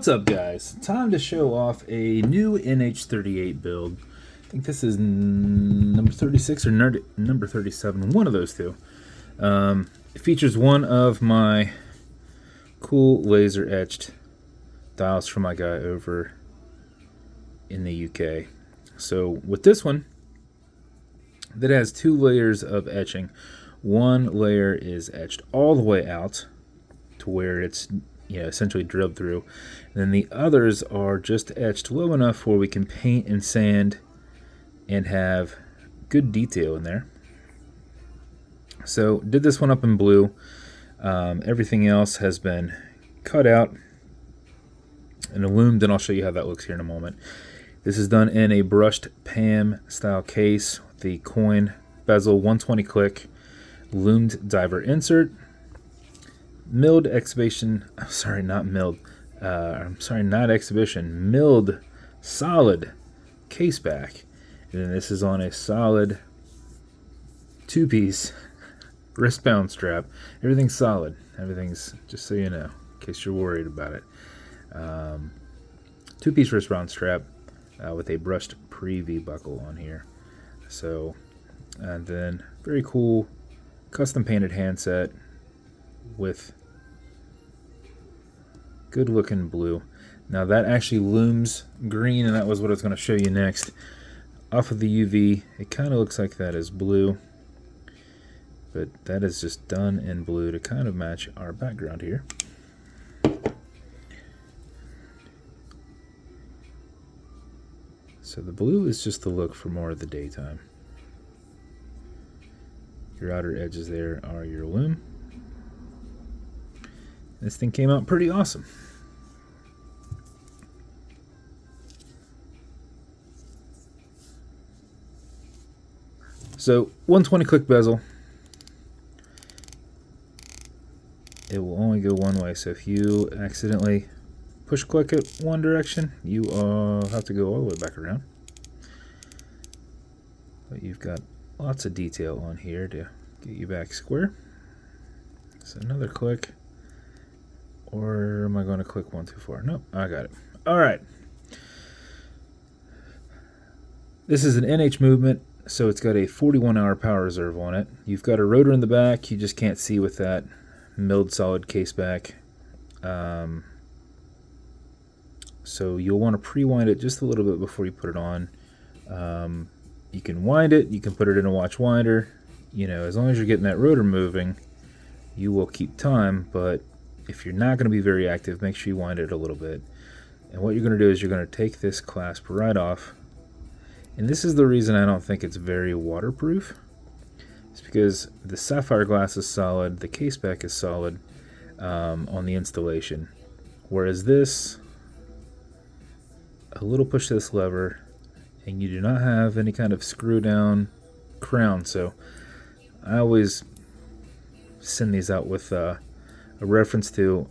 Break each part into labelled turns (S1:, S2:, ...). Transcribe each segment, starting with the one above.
S1: What's up, guys? Time to show off a new NH38 build. I think this is number 36 or number 37, one of those two. It features one of my cool laser etched dials from my guy over in the UK. So with this one, that has two layers of etching. One layer is etched all the way out to where it's essentially drilled through. And then the others are just etched low enough where we can paint and sand and have good detail in there. So did this one up in blue. Everything else has been cut out and lumed, and I'll show you how that looks here in a moment. This is done in a brushed PAM style case with the coin bezel 120 click lumed diver insert. Milled exhibition, not exhibition, milled solid case back. And then this is on a solid two-piece wristband strap. Everything's solid. Everything's, just so you know, in case you're worried about it. Two-piece wristband strap with a brushed pre-V buckle on here. So, and then very cool custom painted handset with good looking blue. Now that actually looms green, and that was what I was going to show you next. Off of the UV, it kind of looks like that is blue, but that is just done in blue to kind of match our background here. So the blue is just the look for more of the daytime. Your outer edges there are your loom. This thing came out pretty awesome. So 120 click bezel. It will only go one way, so if you accidentally push click it one direction, you have to go all the way back around. But you've got lots of detail on here to get you back square. So another click. Or am I going to click one too far? Nope, I got it. All right. This is an NH movement, so it's got a 41-hour power reserve on it. You've got a rotor in the back. You just can't see with that milled solid case back. So you'll want to pre-wind it just a little bit before you put it on. You can wind it. You can put it in a watch winder. You know, as long as you're getting that rotor moving, you will keep time, but if you're not going to be very active, make sure you wind it a little bit. And what you're going to do is you're going to take this clasp right off. And this is the reason I don't think it's very waterproof. It's because the sapphire glass is solid, the case back is solid on the installation. Whereas this, a little push of this lever, and you do not have any kind of screw down crown. So I always send these out with a reference to,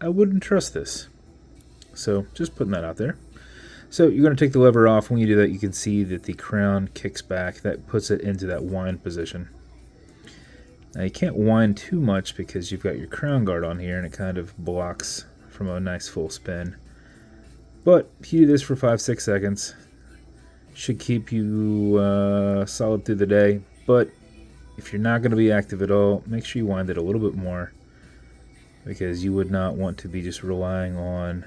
S1: I wouldn't trust this. So just putting that out there. So you're going to take the lever off. When you do that, you can see that the crown kicks back. That puts it into that wind position. Now you can't wind too much because you've got your crown guard on here and it kind of blocks from a nice full spin. But if you do this for 5-6 seconds, should keep you solid through the day. But if you're not going to be active at all, make sure you wind it a little bit more, because you would not want to be just relying on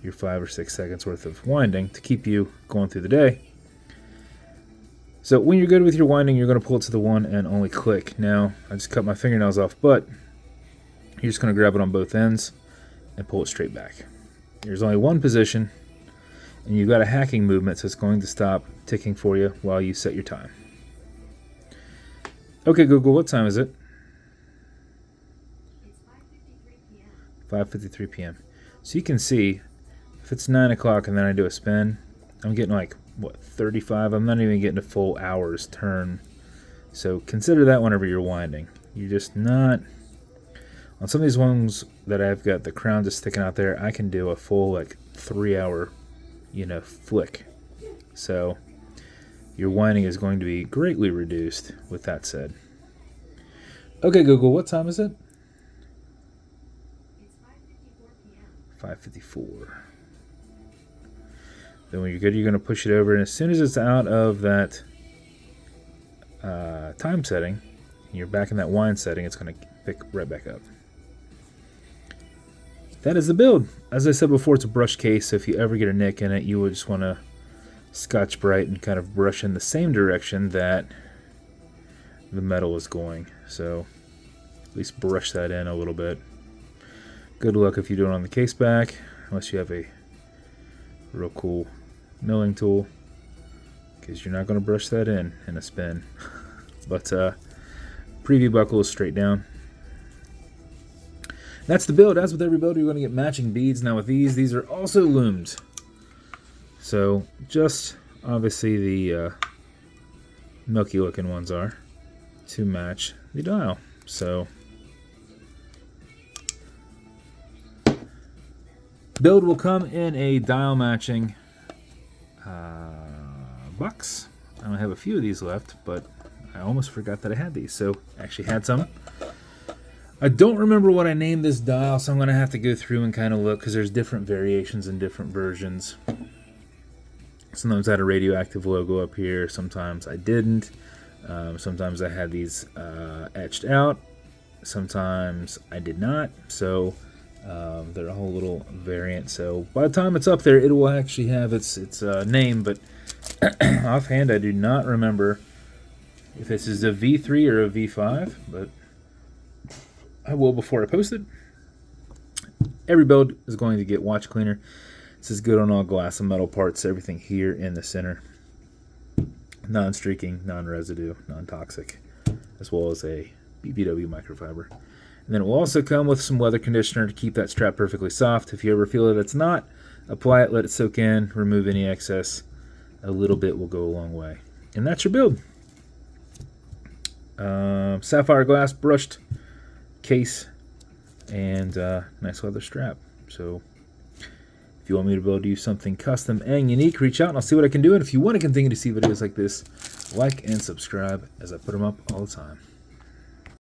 S1: your 5 or 6 seconds worth of winding to keep you going through the day. So when you're good with your winding, you're going to pull it to the one and only click. Now, I just cut my fingernails off, but you're just going to grab it on both ends and pull it straight back. There's only one position, and you've got a hacking movement, so it's going to stop ticking for you while you set your time. Okay, Google, what time is it? 5:53 p.m. So you can see, if it's 9 o'clock and then I do a spin, I'm getting like, what, 35? I'm not even getting a full hour's turn. So consider that whenever you're winding. You're just not, on some of these ones that I've got the crown just sticking out there, I can do a full like 3-hour, flick. So your winding is going to be greatly reduced with that said. Okay, Google, what time is it? 5:54. Then when you're good, you're going to push it over, and as soon as it's out of that time setting, and you're back in that wine setting, it's going to pick right back up. That is the build. As I said before, it's a brush case, so if you ever get a nick in it, you would just want to Scotch-Brite and kind of brush in the same direction that the metal is going. So at least brush that in a little bit. Good luck if you do it on the case back, unless you have a real cool milling tool, because you're not going to brush that in a spin. But preview buckle is straight down. That's the build. As with every build, you're going to get matching beads. Now with these are also lumed. So just obviously the milky looking ones are to match the dial. So build will come in a dial matching box. I only have a few of these left, but I almost forgot that I had these. So I actually had some. I don't remember what I named this dial, so I'm going to have to go through and kind of look, because there's different variations and different versions. Sometimes I had a radioactive logo up here, sometimes I didn't. Sometimes I had these etched out, sometimes I did not. So they're a whole little variant. So by the time it's up there, it will actually have its name, but offhand I do not remember if this is a V3 or a V5, but I will before I post it. Every build is going to get watch cleaner. This is good on all glass and metal parts, everything here in the center. Non-streaking, non-residue, non-toxic, as well as a BVW microfiber. And then it will also come with some weather conditioner to keep that strap perfectly soft. If you ever feel that it's not, apply it, let it soak in, remove any excess. A little bit will go a long way. And that's your build. Sapphire glass brushed case and nice leather strap. So if you want me to build you something custom and unique, reach out and I'll see what I can do. And if you want to continue to see videos like this, like and subscribe, as I put them up all the time.